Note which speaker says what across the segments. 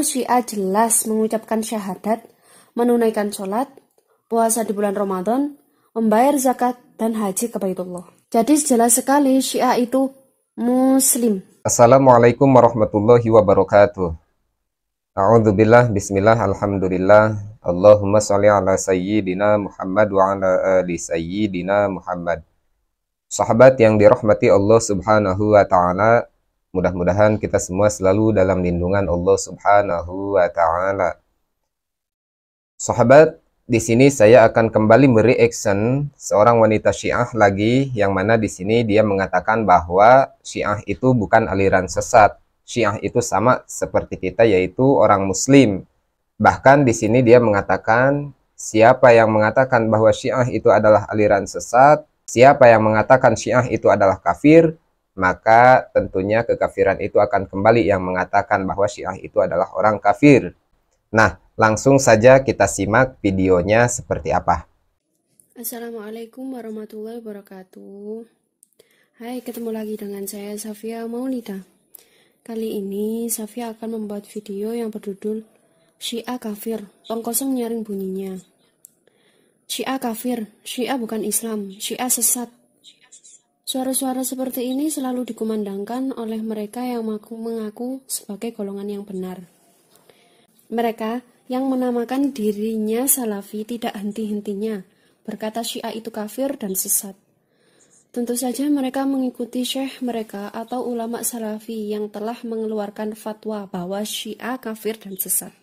Speaker 1: Syiah jelas mengucapkan syahadat, menunaikan sholat, puasa di bulan Ramadan, membayar zakat, dan haji ke Baitullah. Jadi jelas sekali Syiah itu Muslim.
Speaker 2: Assalamualaikum warahmatullahi wabarakatuh. A'udzubillah, bismillah, alhamdulillah. Allahumma sholli ala sayyidina Muhammad wa ala ali sayyidina Muhammad. Sahabat yang dirahmati Allah Subhanahu wa ta'ala, mudah-mudahan kita semua selalu dalam lindungan Allah Subhanahu wa ta'ala. Sahabat, di sini saya akan kembali mereaction seorang wanita Syiah lagi, yang mana di sini dia mengatakan bahwa Syiah itu bukan aliran sesat. Syiah itu sama seperti kita, yaitu orang Muslim. Bahkan di sini dia mengatakan, siapa yang mengatakan bahwa Syiah itu adalah aliran sesat, siapa yang mengatakan Syiah itu adalah kafir, maka tentunya kekafiran itu akan kembali yang mengatakan bahwa Syiah itu adalah orang kafir. Nah, langsung saja kita simak videonya seperti apa.
Speaker 1: Assalamualaikum warahmatullahi wabarakatuh. Hai, ketemu lagi dengan saya Safia Maulida. Kali ini Safia akan membuat video yang berjudul Syiah kafir, tong kosong nyaring bunyinya. Syiah kafir, Syiah bukan Islam, Syiah sesat. Suara-suara seperti ini selalu dikumandangkan oleh mereka yang mengaku sebagai golongan yang benar. Mereka yang menamakan dirinya Salafi tidak henti-hentinya berkata Syiah itu kafir dan sesat. Tentu saja mereka mengikuti syekh mereka atau ulama Salafi yang telah mengeluarkan fatwa bahwa Syiah kafir dan sesat.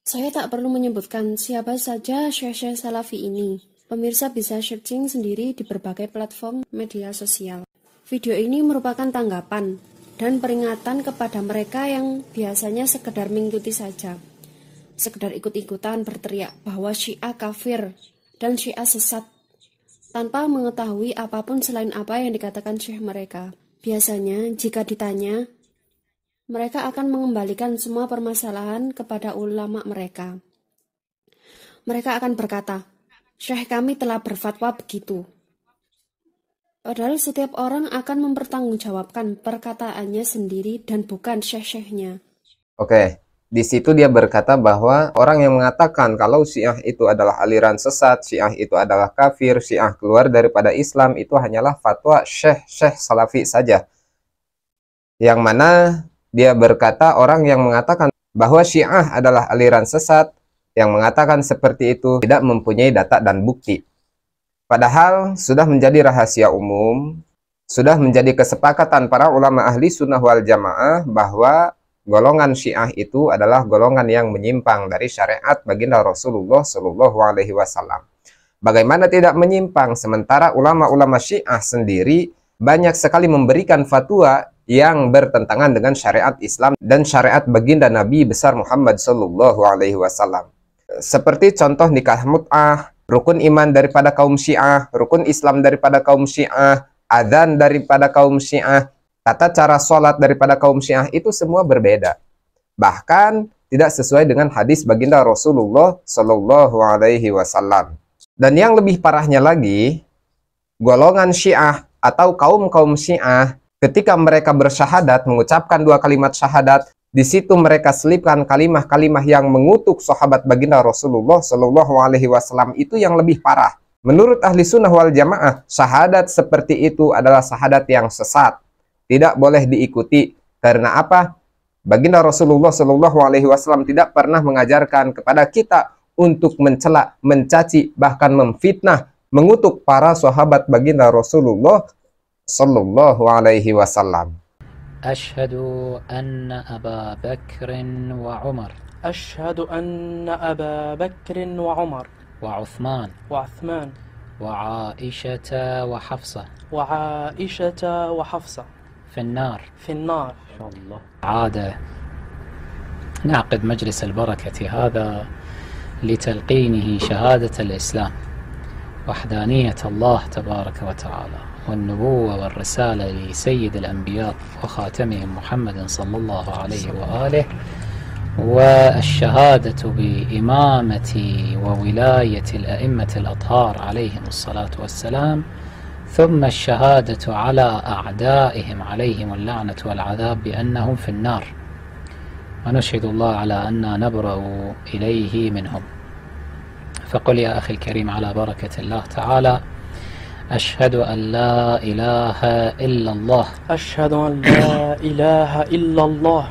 Speaker 1: Saya tak perlu menyebutkan siapa saja syekh-syekh Salafi ini. Pemirsa bisa searching sendiri di berbagai platform media sosial. Video ini merupakan tanggapan dan peringatan kepada mereka yang biasanya sekedar mengikuti saja. Sekedar ikut-ikutan berteriak bahwa Syiah kafir dan Syiah sesat tanpa mengetahui apapun selain apa yang dikatakan syekh mereka. Biasanya jika ditanya, mereka akan mengembalikan semua permasalahan kepada ulama mereka. Mereka akan berkata, syekh kami telah berfatwa begitu. Padahal setiap orang akan mempertanggungjawabkan perkataannya sendiri dan bukan syekh-syekhnya.
Speaker 2: Oke. Di situ dia berkata bahwa orang yang mengatakan kalau Syiah itu adalah aliran sesat, Syiah itu adalah kafir, Syiah keluar daripada Islam, itu hanyalah fatwa syekh Salafi saja. Yang mana dia berkata orang yang mengatakan bahwa Syiah adalah aliran sesat, yang mengatakan seperti itu tidak mempunyai data dan bukti. Padahal sudah menjadi rahasia umum, sudah menjadi kesepakatan para ulama ahli sunnah wal jamaah bahwa golongan Syiah itu adalah golongan yang menyimpang dari syariat baginda Rasulullah Shallallahu Alaihi Wasallam. Bagaimana tidak menyimpang, sementara ulama-ulama Syiah sendiri banyak sekali memberikan fatwa yang bertentangan dengan syariat Islam dan syariat baginda Nabi besar Muhammad Shallallahu Alaihi Wasallam. Seperti contoh nikah mut'ah, rukun iman daripada kaum Syiah, rukun Islam daripada kaum Syiah, adzan daripada kaum Syiah, tata cara sholat daripada kaum Syiah itu semua berbeda. Bahkan tidak sesuai dengan hadis baginda Rasulullah Shallallahu Alaihi Wasallam. Dan yang lebih parahnya lagi, golongan Syiah atau kaum Syiah ketika mereka bersyahadat, mengucapkan dua kalimat syahadat, di situ mereka selipkan kalimah-kalimah yang mengutuk sahabat baginda Rasulullah Shallallahu Alaihi Wasallam. Itu yang lebih parah. Menurut ahli sunnah wal jamaah, syahadat seperti itu adalah syahadat yang sesat. Tidak boleh diikuti. Karena apa? Baginda Rasulullah Shallallahu Alaihi Wasallam tidak pernah mengajarkan kepada kita untuk mencela, mencaci, bahkan memfitnah, mengutuk para sahabat baginda Rasulullah Shallallahu Alaihi Wasallam.
Speaker 3: Ashhadu anna Aba Bakrin wa Umar.
Speaker 4: Ashhadu anna Aba Bakrin wa Umar.
Speaker 3: Wa Uthman.
Speaker 4: Wa Uthman.
Speaker 3: Wa Aishata wa Hafsa.
Speaker 4: Wa Aishata wa Hafsa.
Speaker 3: في النار.
Speaker 4: في النار.
Speaker 3: إن شاء الله. عادة نعقد مجلس البركة هذا لتلقينه شهادة الإسلام، وحدانية الله تبارك وتعالى، والنبوة والرسالة لسيد الأنبياء وخاتمهم محمد صلى الله عليه وآله، والشهادة بإمامة وولاية الأئمة الأطهار عليهم الصلاة والسلام، ثم الشهادة على أعدائهم عليهم اللعنة والعذاب بأنهم في النار. ونشهد الله على أننا نبرأ إليه منهم. فقل يا أخي الكريم على بركة الله تعالى: أشهد أن لا إله إلا الله
Speaker 4: أشهد أن لا إله إلا الله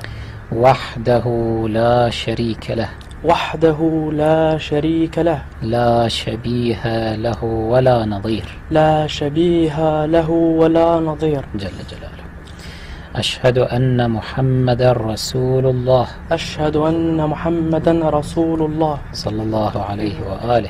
Speaker 3: وحده لا شريك له
Speaker 4: وحده لا شريك له
Speaker 3: لا شبيه له ولا نظير
Speaker 4: لا شبيه له ولا نظير
Speaker 3: جل جلاله. أشهد أن محمدا رسول الله
Speaker 4: أشهد أن محمدا رسول الله
Speaker 3: صلى الله عليه وآله.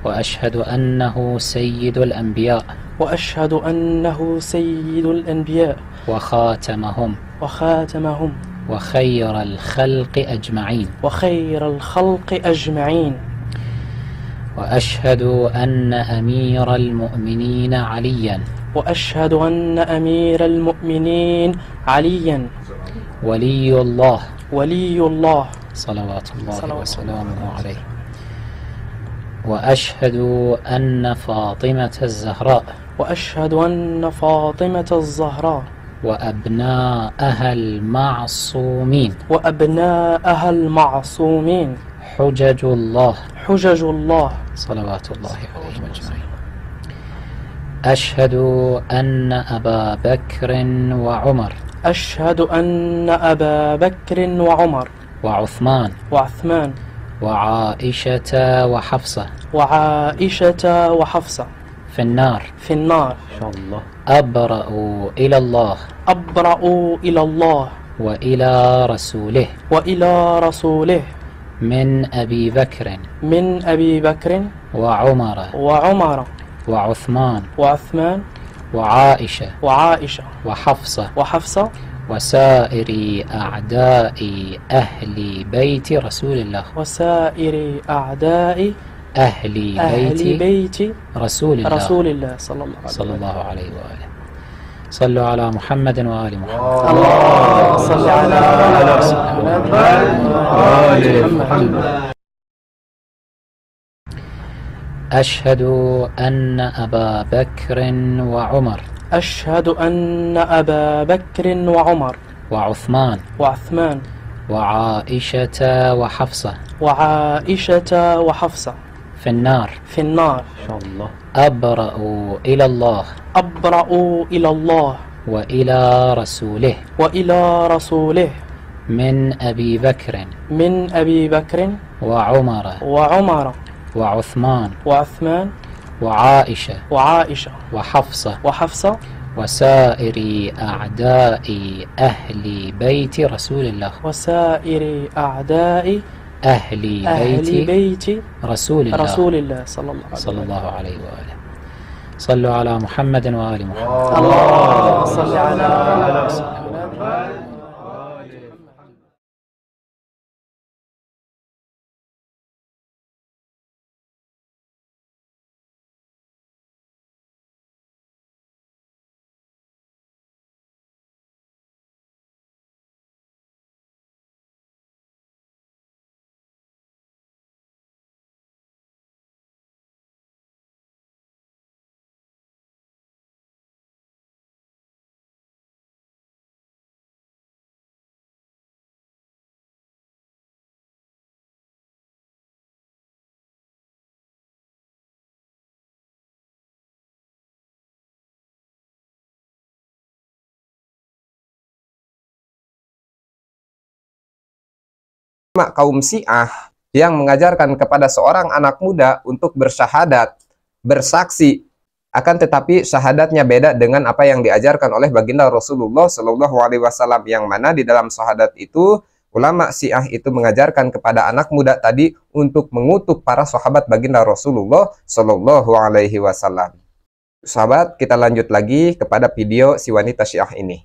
Speaker 3: وأشهد أنه سيد الأنبياء
Speaker 4: وأشهد أنه سيد الأنبياء
Speaker 3: وخاتمهم
Speaker 4: وخاتمهم
Speaker 3: وخير الخلق أجمعين.
Speaker 4: وخير الخلق أجمعين.
Speaker 3: وأشهد أن أمير المؤمنين عليا
Speaker 4: وأشهد أن أمير المؤمنين عليا
Speaker 3: ولي الله
Speaker 4: ولي الله
Speaker 3: صلوات الله وسلامه عليه. وأشهد أن فاطمة الزهراء
Speaker 4: وأشهد أن فاطمة الزهراء
Speaker 3: وأبناءها المعصومين
Speaker 4: وأبناءها المعصومين
Speaker 3: حجج الله
Speaker 4: حجج الله
Speaker 3: صلوات الله عليهم أجمعين. أشهد أن أبا بكر وعمر
Speaker 4: أشهد أن أبا بكر وعمر
Speaker 3: وعثمان
Speaker 4: وعثمان
Speaker 3: وعائشة وحفصة
Speaker 4: وعائشة وحفصة
Speaker 3: في النار
Speaker 4: في النار
Speaker 3: أبرأ إلى الله
Speaker 4: أبرأ إلى الله
Speaker 3: وإلى رسوله
Speaker 4: وإلى رسوله
Speaker 3: من أبي بكر
Speaker 4: من أبي بكر
Speaker 3: وعمر
Speaker 4: وعمر
Speaker 3: وعثمان
Speaker 4: وعثمان
Speaker 3: وعائشة
Speaker 4: وعائشة
Speaker 3: وحفصة
Speaker 4: وحفصة
Speaker 3: وسائر أعداء أهل بيت رسول الله
Speaker 4: وسائر أعداء
Speaker 3: أهل بيت
Speaker 4: رسول الله
Speaker 3: صلى الله عليه وآله. صلوا على محمد وآل محمد.
Speaker 4: اللهم صل على محمد وآل محمد.
Speaker 3: أشهد أن أبا بكر وعمر
Speaker 4: أشهد أن أبا بكر وعمر
Speaker 3: وعثمان
Speaker 4: وعثمان
Speaker 3: وعائشة وحفصة
Speaker 4: وعائشة وحفصة
Speaker 3: في النار
Speaker 4: في النار
Speaker 3: أبرأ إلى الله
Speaker 4: أبرأ إلى الله
Speaker 3: وإلى رسوله
Speaker 4: وإلى رسوله
Speaker 3: من أبي بكر
Speaker 4: من أبي بكر
Speaker 3: وعمر
Speaker 4: وعمر
Speaker 3: وعثمان
Speaker 4: وعثمان
Speaker 3: وعائشة
Speaker 4: وعائشة
Speaker 3: وحفصة
Speaker 4: وحفصة
Speaker 3: وسائر أعداء أهل بيت رسول الله
Speaker 4: وسائر أعداء
Speaker 3: أهل
Speaker 4: بيت
Speaker 3: رسول الله
Speaker 4: صلى الله عليه
Speaker 3: وآله. صلوا على محمد وآل محمد.
Speaker 4: اللهم صل على محمد.
Speaker 2: Kaum Syiah yang mengajarkan kepada seorang anak muda untuk bersyahadat, bersaksi, akan tetapi syahadatnya beda dengan apa yang diajarkan oleh baginda Rasulullah Shallallahu Alaihi Wasallam, yang mana di dalam syahadat itu ulama Syiah itu mengajarkan kepada anak muda tadi untuk mengutuk para sahabat baginda Rasulullah Shallallahu Alaihi Wasallam. Sahabat, kita lanjut lagi kepada video si wanita Syiah ini.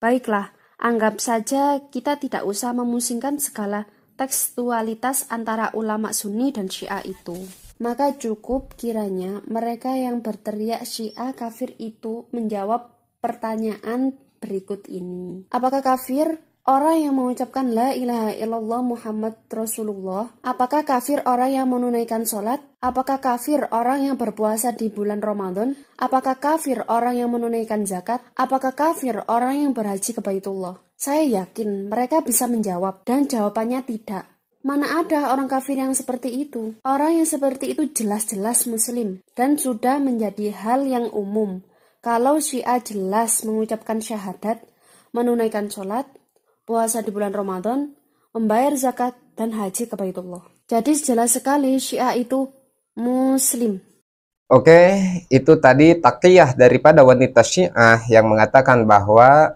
Speaker 1: Baiklah, anggap saja kita tidak usah memusingkan segala tekstualitas antara ulama Sunni dan Syiah itu. Maka cukup kiranya mereka yang berteriak Syiah kafir itu menjawab pertanyaan berikut ini. Apakah kafir orang yang mengucapkan la ilaha illallah Muhammad Rasulullah? Apakah kafir orang yang menunaikan sholat? Apakah kafir orang yang berpuasa di bulan Ramadan? Apakah kafir orang yang menunaikan zakat? Apakah kafir orang yang berhaji ke Baitullah? Saya yakin mereka bisa menjawab, dan jawabannya tidak. Mana ada orang kafir yang seperti itu? Orang yang seperti itu jelas-jelas muslim, dan sudah menjadi hal yang umum. Kalau Syiah jelas mengucapkan syahadat, menunaikan sholat, puasa di bulan Ramadan, membayar zakat, dan haji ke Baitullah. Jadi jelas sekali Syiah itu muslim.
Speaker 2: Oke, itu tadi taqiyah daripada wanita Syiah yang mengatakan bahwa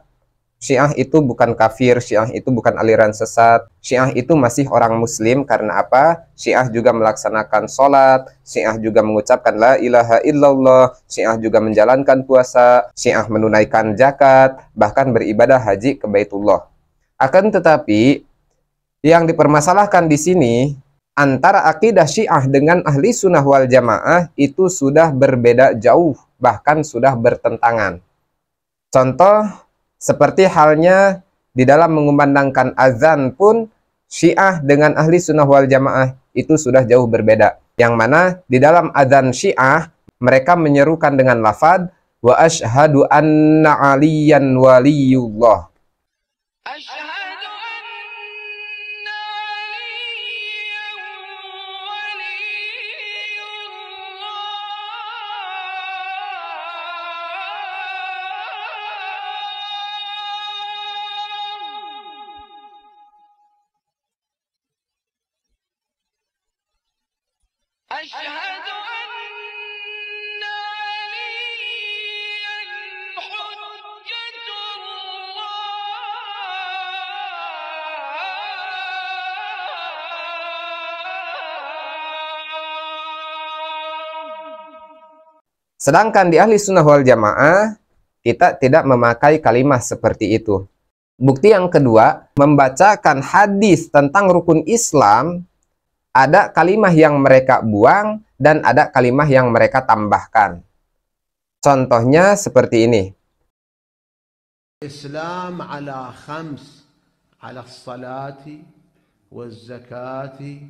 Speaker 2: Syiah itu bukan kafir, Syiah itu bukan aliran sesat, Syiah itu masih orang muslim. Karena apa? Syiah juga melaksanakan sholat, Syiah juga mengucapkan la ilaha illallah, Syiah juga menjalankan puasa, Syiah menunaikan zakat, bahkan beribadah haji ke Baitullah. Akan tetapi, yang dipermasalahkan di sini, antara akidah Syiah dengan ahli sunnah wal jamaah itu sudah berbeda jauh, bahkan sudah bertentangan. Contoh, seperti halnya di dalam mengumandangkan azan pun, Syiah dengan ahli sunnah wal jamaah itu sudah jauh berbeda. Yang mana di dalam azan Syiah, mereka menyerukan dengan lafaz, wa asyhadu anna aliyan waliyullah. Sedangkan di ahli sunnah wal jamaah, kita tidak memakai kalimat seperti itu. Bukti yang kedua, membacakan hadis tentang rukun Islam, ada kalimat yang mereka buang dan ada kalimat yang mereka tambahkan. Contohnya seperti ini.
Speaker 5: Islam ala khams, ala salati, wal zakati,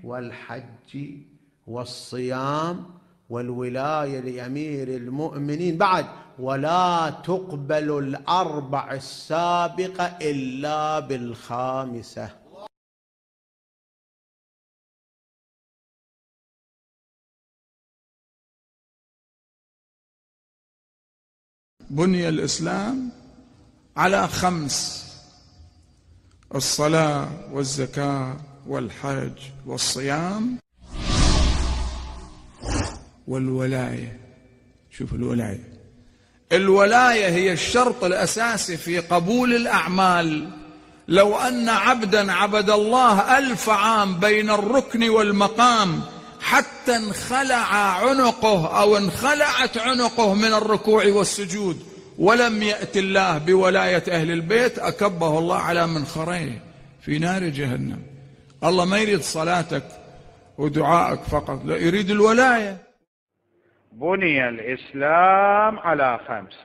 Speaker 5: wal hajji, wal siyam, والولاية لأمير المؤمنين بعد ولا تقبل الأربع السابقة إلا بالخامسة.
Speaker 6: بني الإسلام على خمس: الصلاة والزكاة والحج والصيام والولاية. شوف الولاية، الولاية هي الشرط الأساسي في قبول الأعمال. لو أن عبدا عبد الله 1000 عام بين الركن والمقام حتى انخلع عنقه أو انخلعت عنقه من الركوع والسجود ولم يأت الله بولاية أهل البيت، أكبه الله على منخريه في نار جهنم. الله ما يريد صلاتك ودعائك فقط، لا، يريد الولاية.
Speaker 7: بني الإسلام على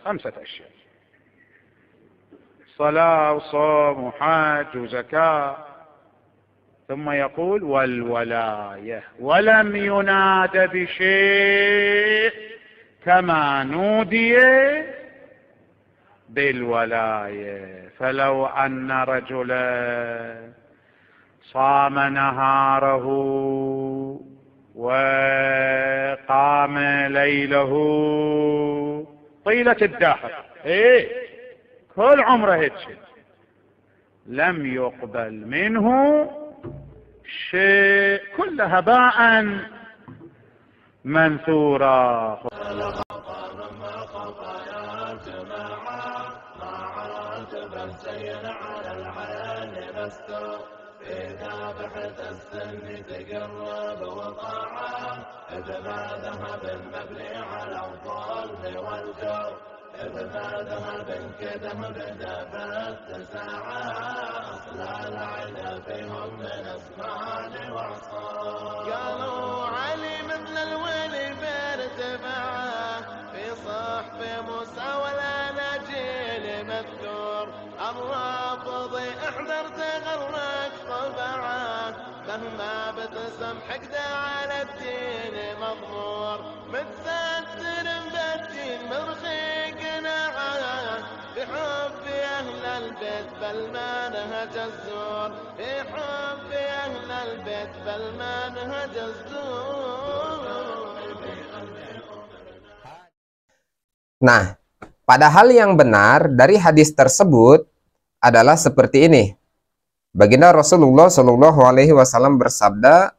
Speaker 7: خمسة أشياء: صلاة وصوم وحج وزكاة، ثم يقول والولاية، ولم يناد بشيء كما نودي بالولاية. فلو أن رجلا صام نهاره وقام ليله طيلة الدهر، كل عمره هيك، لم يقبل منه شيء، كل هباء منثورا.
Speaker 8: إذا بحث السن تقرب وطاعة، إذا ما ذهب المبني على الظلم والجور، إذا ما ذهب انكده بدا بالتساعة، أصل العين فيهم من أزمان وعصور. قالوا علي مثل الولي بارتفاعه، في صحب موسى والأناجيل مذكور. الله لفظي احذر تغرك طبعه مهما بتسم حقده على الدين مضمور متستر بالدين مرخي قناعه بحب اهل البيت بالمنهج الزور بحب اهل البيت بالمنهج الزور.
Speaker 2: Nah, padahal yang benar dari hadis tersebut adalah seperti ini. Baginda Rasulullah Shallallahu Alaihi Wasallam bersabda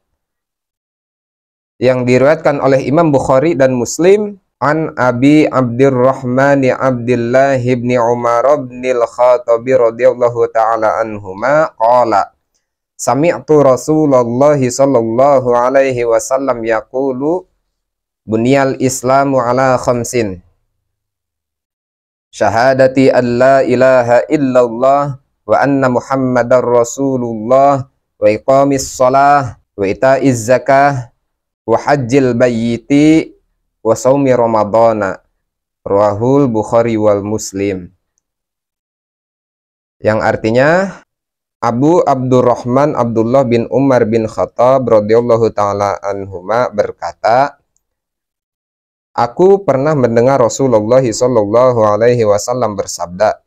Speaker 2: yang diriwayatkan oleh Imam Bukhari dan Muslim, an Abi Abdurrahman Abdullah bin Umar bin Al-Khattab radhiyallahu taala anhuma qala sami'tu Rasulullah Shallallahu Alaihi Wasallam yaqulu bunyal Islamu ala khamsin syahadati an la ilaha illallah wa anna muhammadar rasulullah wa iqamis shalah wa ita'iz zakah wa hajjil bayyiti wa saumi ramadhana rawahul Bukhari wal Muslim. Yang artinya Abu Abdurrahman Abdullah bin Umar bin Khattab radhiyallahu taala anhuma berkata, aku pernah mendengar Rasulullah Shallallahu Alaihi Wasallam bersabda,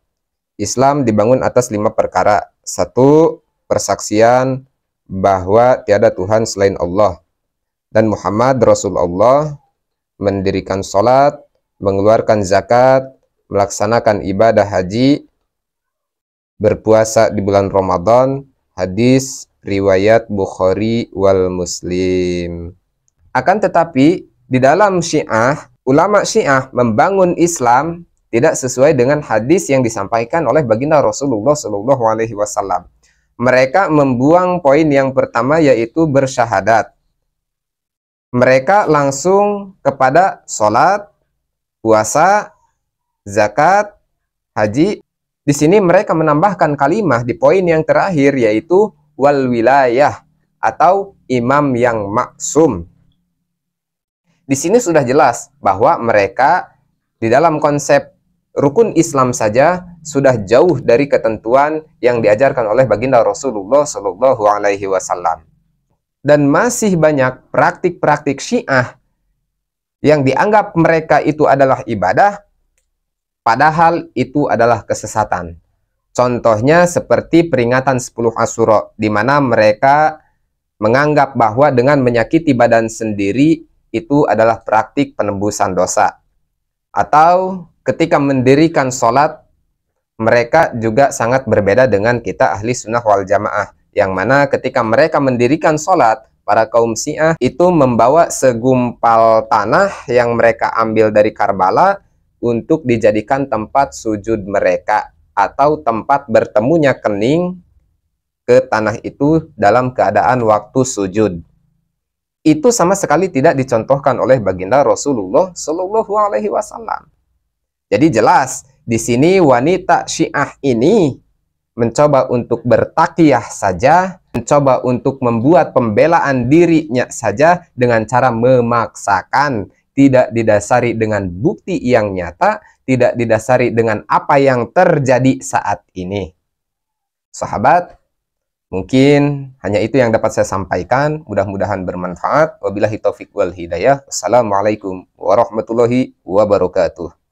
Speaker 2: Islam dibangun atas 5 perkara. 1. Persaksian bahwa tiada Tuhan selain Allah dan Muhammad Rasulullah, mendirikan sholat, mengeluarkan zakat, melaksanakan ibadah haji, berpuasa di bulan Ramadan. Hadis riwayat Bukhari wal Muslim. Akan tetapi di dalam Syiah, ulama Syiah membangun Islam tidak sesuai dengan hadis yang disampaikan oleh baginda Rasulullah Shallallahu Alaihi Wasallam. Mereka membuang poin yang pertama, yaitu bersyahadat. Mereka langsung kepada sholat, puasa, zakat, haji. Di sini mereka menambahkan kalimah di poin yang terakhir, yaitu wal wilayah atau imam yang maksum. Di sini sudah jelas bahwa mereka di dalam konsep rukun Islam saja sudah jauh dari ketentuan yang diajarkan oleh baginda Rasulullah Shallallahu Alaihi Wasallam. Dan masih banyak praktik-praktik Syiah yang dianggap mereka itu adalah ibadah, padahal itu adalah kesesatan. Contohnya seperti peringatan 10 Asyura, di mana mereka menganggap bahwa dengan menyakiti badan sendiri itu adalah praktik penembusan dosa. Atau ketika mendirikan sholat, mereka juga sangat berbeda dengan kita ahli sunnah wal jamaah, yang mana ketika mereka mendirikan sholat, para kaum Syiah itu membawa segumpal tanah yang mereka ambil dari Karbala untuk dijadikan tempat sujud mereka, atau tempat bertemunya kening ke tanah itu dalam keadaan waktu sujud. Itu sama sekali tidak dicontohkan oleh baginda Rasulullah Shallallahu Alaihi Wasallam. Jadi jelas di sini wanita Syiah ini mencoba untuk bertakiyah saja, mencoba untuk membuat pembelaan dirinya saja dengan cara memaksakan, tidak didasari dengan bukti yang nyata, tidak didasari dengan apa yang terjadi saat ini. Sahabat, mungkin hanya itu yang dapat saya sampaikan. Mudah-mudahan bermanfaat. Wabillahi taufiq wal hidayah. Wassalamualaikum warahmatullahi wabarakatuh.